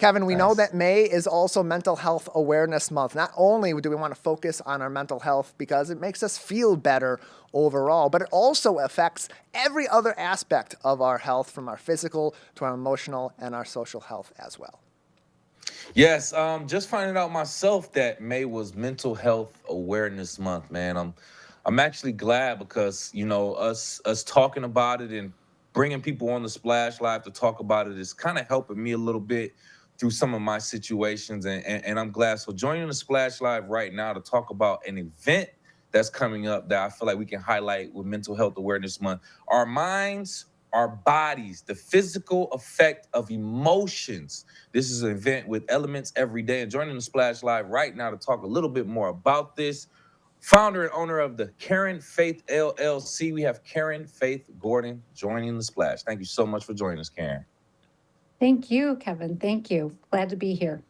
Kevin, we know Nice. that May is also Mental Health Awareness Month. Not only do we want to focus on our mental health because it makes us feel better overall, but it also affects every other aspect of our health, from our physical to our emotional and our social health as well. Yes, just finding out myself that May was Mental Health Awareness Month, man. I'm actually glad because us talking about it and bringing people on the Splash Live to talk about it is kind of helping me a little bit through some of my situations, and I'm glad. So joining the Splash Live right now to talk about an event that's coming up that I feel like we can highlight with Mental Health Awareness Month. Our minds, our bodies, the physical effect of emotions. This is an event with elements every day. And joining the Splash Live right now to talk a little bit more about this, founder and owner of the Karen Faith LLC, we have Karen Faith Gordon joining the Splash. Thank you so much for joining us, Karen. Thank you, Kevin. Thank you. Glad to be here.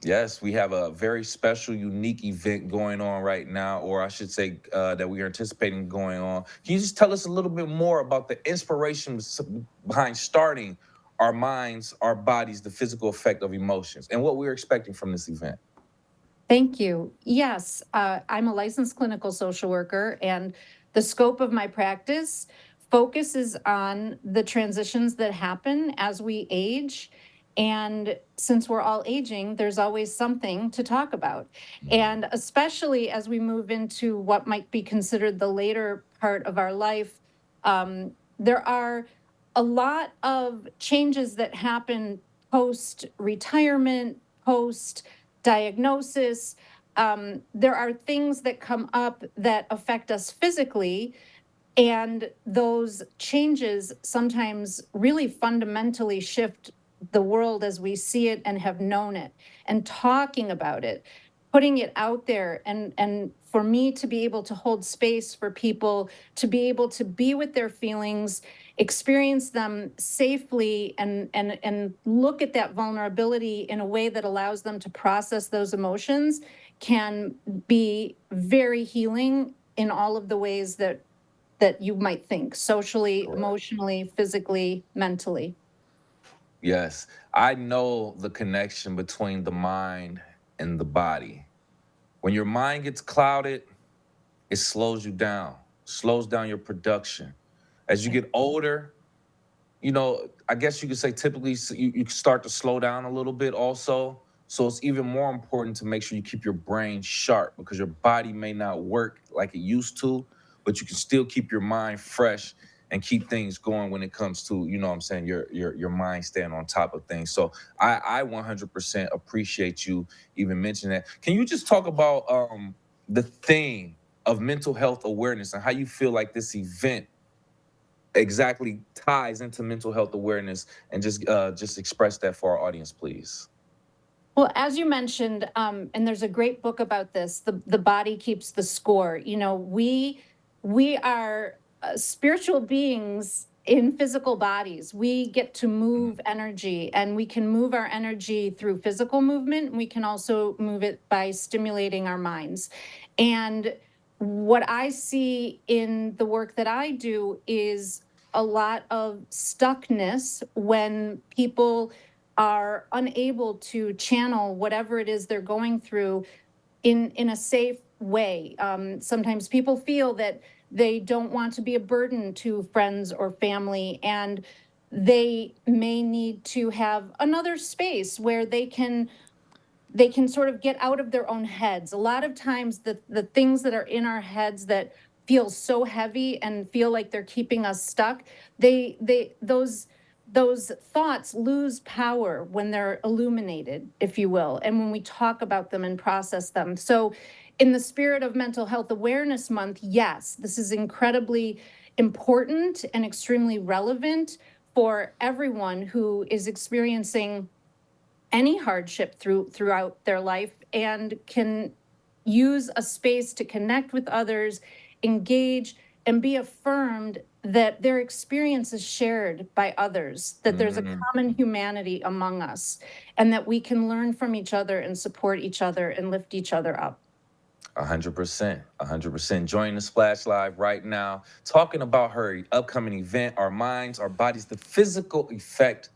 Yes, we have a very special, unique event going on right now, or I should say that we are anticipating going on. Can you just tell us a little bit more about the inspiration behind starting our minds, our bodies, the physical effect of emotions, and what we're expecting from this event? Thank you. Yes, I'm a licensed clinical social worker, and the scope of my practice focuses on the transitions that happen as we age. And since we're all aging, there's always something to talk about. And especially as we move into what might be considered the later part of our life, there are a lot of changes that happen post retirement, post diagnosis. There are things that come up that affect us physically, and those changes sometimes really fundamentally shift the world as we see it and have known it. And talking about it, putting it out there, and for me to be able to hold space for people to be able to be with their feelings, experience them safely, and look at that vulnerability in a way that allows them to process those emotions can be very healing in all of the ways that you might think: socially, Correct. emotionally, physically, mentally. Yes, I know the connection between the mind and the body. When your mind gets clouded, it slows down your production. As you Right. get older, I guess you could say typically you start to slow down a little bit also. So it's even more important to make sure you keep your brain sharp because your body may not work like it used to, but you can still keep your mind fresh and keep things going when it comes to, what I'm saying, your mind staying on top of things. So I 100% appreciate you even mentioning that. Can you just talk about the thing of mental health awareness and how you feel like this event exactly ties into mental health awareness, and just express that for our audience, please. Well, as you mentioned, and there's a great book about this, the body keeps the score. We are spiritual beings in physical bodies. We get to Mhm. move energy, and we can move our energy through physical movement. We can also move it by stimulating our minds. And what I see in the work that I do is a lot of stuckness when people are unable to channel whatever it is they're going through in a safe way. Sometimes people feel that they don't want to be a burden to friends or family, and they may need to have another space where they can sort of get out of their own heads. A lot of times the things that are in our heads that feel so heavy and feel like they're keeping us stuck, they those thoughts lose power when they're illuminated, if you will, and when we talk about them and process them. So in the spirit of Mental Health Awareness Month, yes, this is incredibly important and extremely relevant for everyone who is experiencing any hardship throughout their life, and can use a space to connect with others, engage, and be affirmed that their experience is shared by others, that there's a Mm, common humanity among us, and that we can learn from each other and support each other and lift each other up. 100%, 100%. Join the Splash Live right now, talking about her upcoming event, our minds, our bodies, the physical effect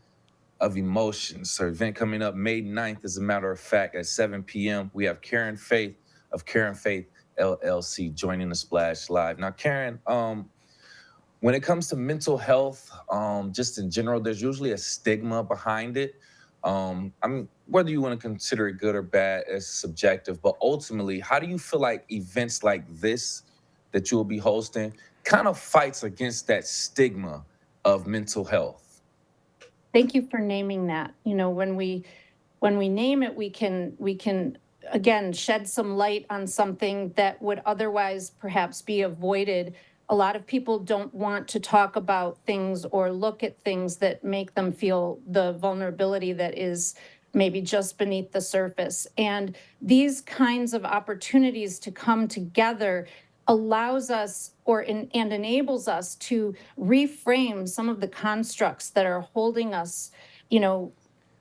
of Emotions. Her event coming up May 9th, as a matter of fact, at 7 p.m. We have Karen Faith of Karen Faith LLC joining the Splash Live. Now, Karen, when it comes to mental health, just in general, there's usually a stigma behind it. I mean, whether you want to consider it good or bad is subjective, but ultimately, how do you feel like events like this that you will be hosting kind of fights against that stigma of mental health? Thank you for naming that. When we name it, we can again shed some light on something that would otherwise perhaps be avoided. A lot of people don't want to talk about things or look at things that make them feel the vulnerability that is maybe just beneath the surface. And these kinds of opportunities to come together allows us and enables us to reframe some of the constructs that are holding us, you know,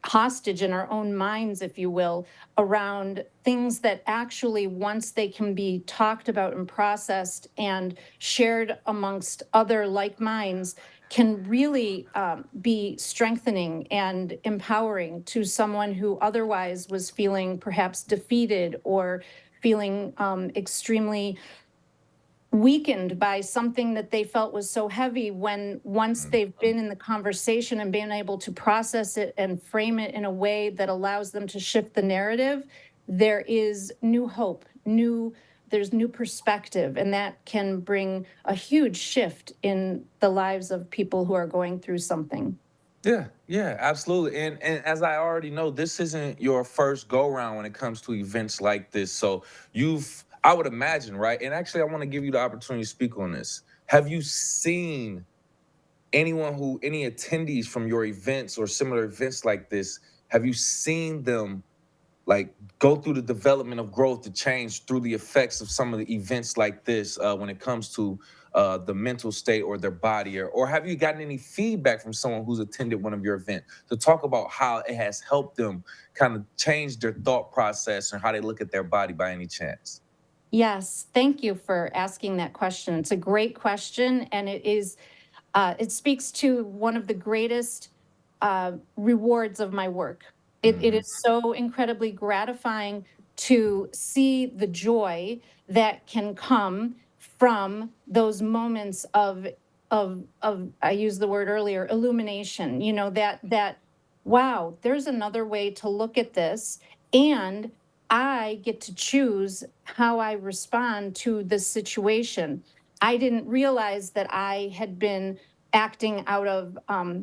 hostage in our own minds, if you will, around things that actually, once they can be talked about and processed and shared amongst other like minds, can really be strengthening and empowering to someone who otherwise was feeling perhaps defeated or feeling extremely weakened by something that they felt was so heavy, when once they've been in the conversation and been able to process it and frame it in a way that allows them to shift the narrative, there is new hope, there's new perspective, and that can bring a huge shift in the lives of people who are going through something. Yeah, yeah, absolutely. And as I already know, this isn't your first go round when it comes to events like this. So I would imagine, right? And actually, I want to give you the opportunity to speak on this. Have you seen any attendees from your events or similar events like this? Have you seen them like go through the development of growth to change through the effects of some of the events like this when it comes to the mental state or their body, or have you gotten any feedback from someone who's attended one of your events to talk about how it has helped them kind of change their thought process and how they look at their body by any chance? Yes, thank you for asking that question. It's a great question, and it speaks to one of the greatest rewards of my work. It Hmm. is so incredibly gratifying to see the joy that can come from those moments of I used the word earlier, illumination. That wow, there's another way to look at this, and I get to choose how I respond to this situation. I didn't realize that I had been acting out of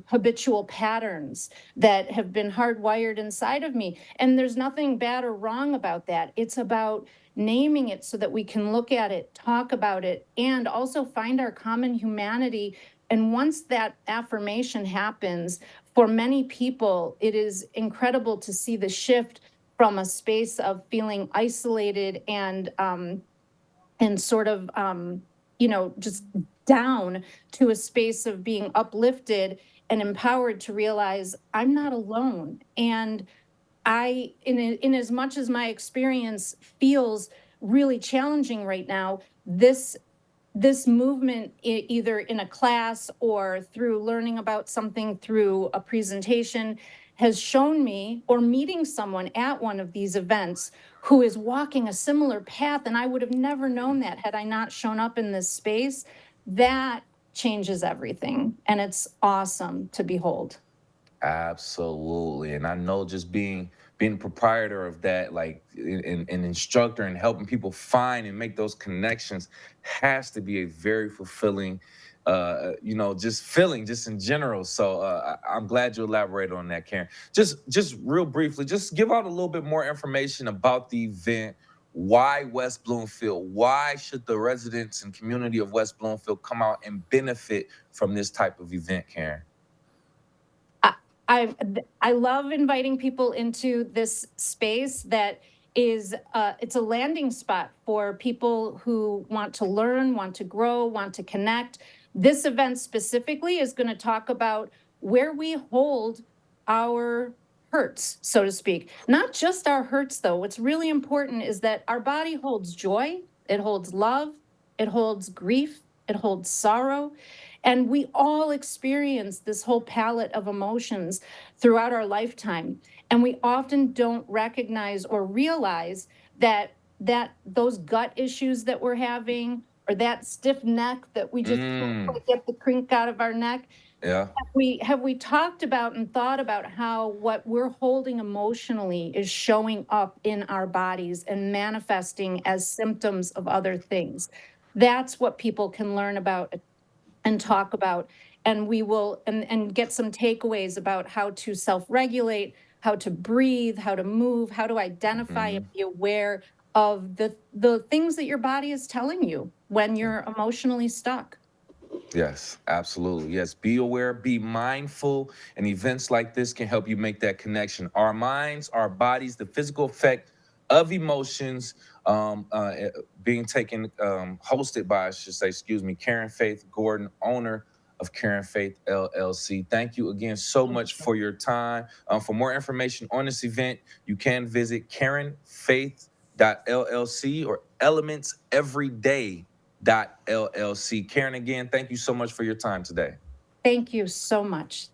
habitual patterns that have been hardwired inside of me. And there's nothing bad or wrong about that. It's about naming it so that we can look at it, talk about it, and also find our common humanity. And once that affirmation happens, for many people, it is incredible to see the shift from a space of feeling isolated and sort of just down, to a space of being uplifted and empowered to realize I'm not alone. And in as much as my experience feels really challenging right now, this movement, either in a class or through learning about something through a presentation, has shown me, or meeting someone at one of these events who is walking a similar path, and I would have never known that had I not shown up in this space. That changes everything, and it's awesome to behold. Absolutely. And I know just being proprietor of that, like an instructor and helping people find and make those connections has to be a very fulfilling just feeling just in general. So I'm glad you elaborated on that, Karen. Just real briefly, just give out a little bit more information about the event. Why West Bloomfield? Why should the residents and community of West Bloomfield come out and benefit from this type of event, Karen? I I love inviting people into this space that is it's a landing spot for people who want to learn, want to grow, want to connect. This event specifically is going to talk about where we hold our hurts, so to speak. Not just our hurts, though. What's really important is that our body holds joy, it holds love, it holds grief, it holds sorrow, And we all experience this whole palette of emotions throughout our lifetime. And we often don't recognize or realize that those gut issues that we're having, or that stiff neck that we just can't Mm, quite get the crink out of our neck, yeah. we talked about and thought about how what we're holding emotionally is showing up in our bodies and manifesting as symptoms of other things. That's what people can learn about and talk about. And we will and get some takeaways about how to self-regulate, how to breathe, how to move, how to identify and Mhm. be aware of the things that your body is telling you when you're emotionally stuck. Yes, absolutely. Yes, be aware, be mindful, and events like this can help you make that connection. Our minds, our bodies, the physical effect of emotions, being taken, hosted by, I should say, excuse me, Karen Faith Gordon, owner of Karen Faith LLC. Thank you again so Thank much you. for your time. For more information on this event, you can visit KarenFaith.LLC or elementseveryday.llc. Karen, again, thank you so much for your time today. Thank you so much.